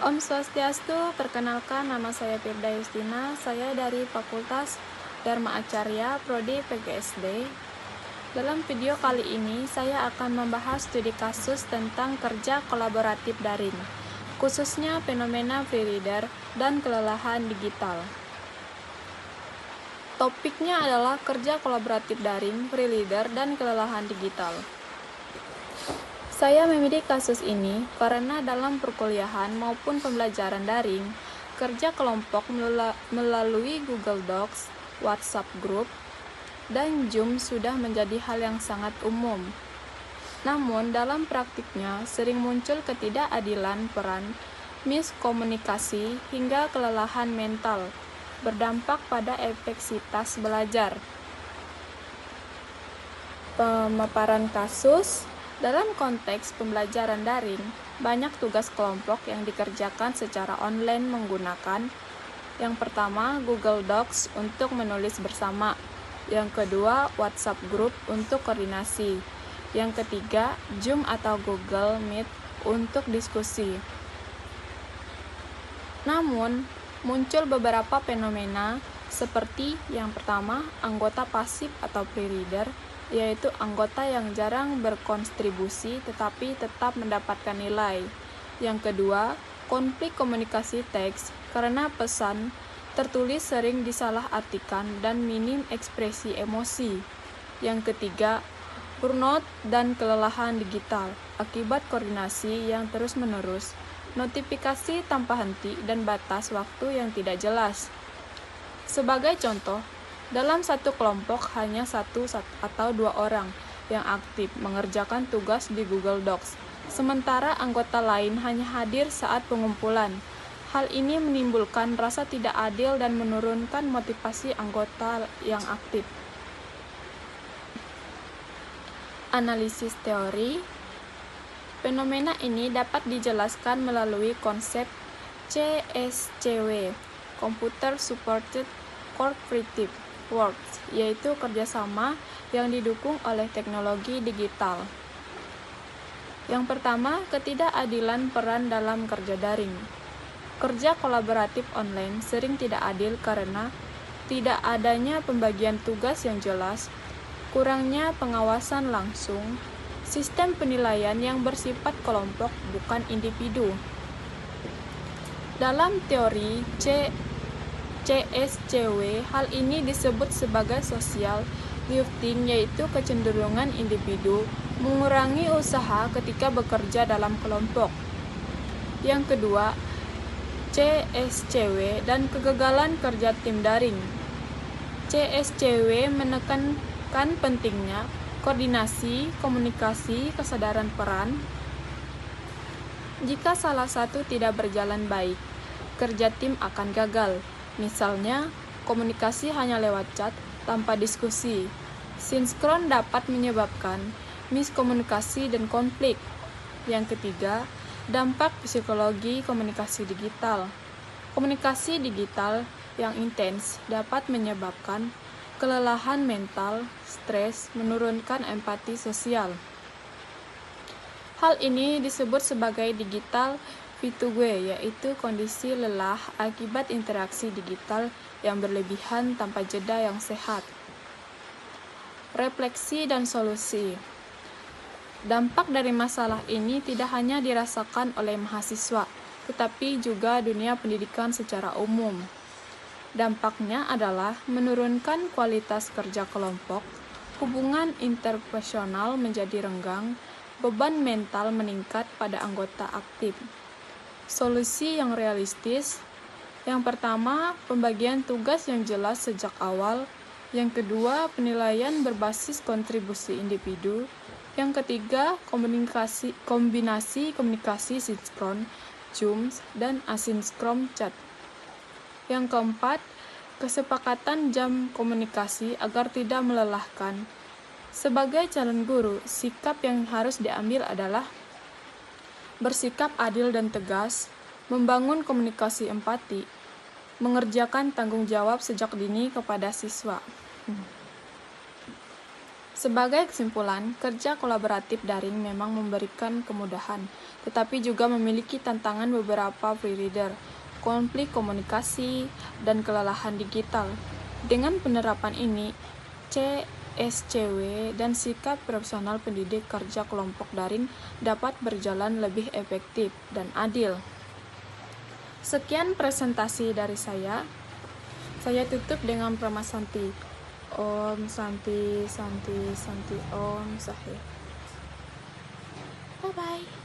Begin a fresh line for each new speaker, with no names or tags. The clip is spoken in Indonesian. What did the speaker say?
Om Swastiastu, perkenalkan nama saya Firda Yustina, saya dari Fakultas Dharma Acarya, Prodi PGSD. Dalam video kali ini, saya akan membahas studi kasus tentang kerja kolaboratif daring, khususnya fenomena free reader dan kelelahan digital. Topiknya adalah kerja kolaboratif daring, free reader, dan kelelahan digital. Saya memilih kasus ini karena dalam perkuliahan maupun pembelajaran daring, kerja kelompok melalui Google Docs, WhatsApp Group, dan Zoom sudah menjadi hal yang sangat umum. Namun, dalam praktiknya sering muncul ketidakadilan peran, miskomunikasi, hingga kelelahan mental, berdampak pada efektivitas belajar. Pemaparan kasus. Dalam konteks pembelajaran daring, banyak tugas kelompok yang dikerjakan secara online menggunakan yang pertama, Google Docs untuk menulis bersama. Yang kedua, WhatsApp Group untuk koordinasi. Yang ketiga, Zoom atau Google Meet untuk diskusi. Namun, muncul beberapa fenomena seperti yang pertama, anggota pasif atau free reader, yaitu anggota yang jarang berkontribusi tetapi tetap mendapatkan nilai. Yang kedua, konflik komunikasi teks karena pesan tertulis sering disalahartikan dan minim ekspresi emosi. Yang ketiga, burnout dan kelelahan digital akibat koordinasi yang terus-menerus, notifikasi tanpa henti, dan batas waktu yang tidak jelas. Sebagai contoh, dalam satu kelompok hanya satu atau dua orang yang aktif mengerjakan tugas di Google Docs, sementara anggota lain hanya hadir saat pengumpulan. Hal ini menimbulkan rasa tidak adil dan menurunkan motivasi anggota yang aktif. Analisis teori. Fenomena ini dapat dijelaskan melalui konsep CSCW, Computer Supported Cooperative Works, yaitu kerjasama yang didukung oleh teknologi digital. Yang pertama, ketidakadilan peran dalam kerja daring. Kerja kolaboratif online sering tidak adil karena tidak adanya pembagian tugas yang jelas, kurangnya pengawasan langsung, sistem penilaian yang bersifat kelompok bukan individu. Dalam teori CSCW, hal ini disebut sebagai social lifting, yaitu kecenderungan individu mengurangi usaha ketika bekerja dalam kelompok. Yang kedua, CSCW dan kegagalan kerja tim daring. CSCW menekankan pentingnya koordinasi, komunikasi, kesadaran peran. Jika salah satu tidak berjalan baik, kerja tim akan gagal. Misalnya, komunikasi hanya lewat chat tanpa diskusi. Sinkron dapat menyebabkan miskomunikasi dan konflik. Yang ketiga, dampak psikologi komunikasi digital. Komunikasi digital yang intens dapat menyebabkan kelelahan mental, stres, menurunkan empati sosial. Hal ini disebut sebagai digital fatigue, yaitu kondisi lelah akibat interaksi digital yang berlebihan tanpa jeda yang sehat. Refleksi dan solusi. Dampak dari masalah ini tidak hanya dirasakan oleh mahasiswa, tetapi juga dunia pendidikan secara umum. Dampaknya adalah menurunkan kualitas kerja kelompok, hubungan interpersonal menjadi renggang, beban mental meningkat pada anggota aktif. Solusi yang realistis. Yang pertama, pembagian tugas yang jelas sejak awal. Yang kedua, penilaian berbasis kontribusi individu. Yang ketiga, kombinasi komunikasi sinkron, Zoom, dan asinkron chat. Yang keempat, kesepakatan jam komunikasi agar tidak melelahkan. Sebagai calon guru, sikap yang harus diambil adalah bersikap adil dan tegas, membangun komunikasi empati, mengerjakan tanggung jawab sejak dini kepada siswa. Sebagai kesimpulan, kerja kolaboratif daring memang memberikan kemudahan, tetapi juga memiliki tantangan beberapa free reader, konflik komunikasi, dan kelelahan digital. Dengan penerapan ini, CSCW dan sikap profesional pendidik kerja kelompok daring dapat berjalan lebih efektif dan adil. Sekian presentasi dari saya. Saya tutup dengan Pramasanti. Om Santi Santi Santi Om Sahih. Bye bye.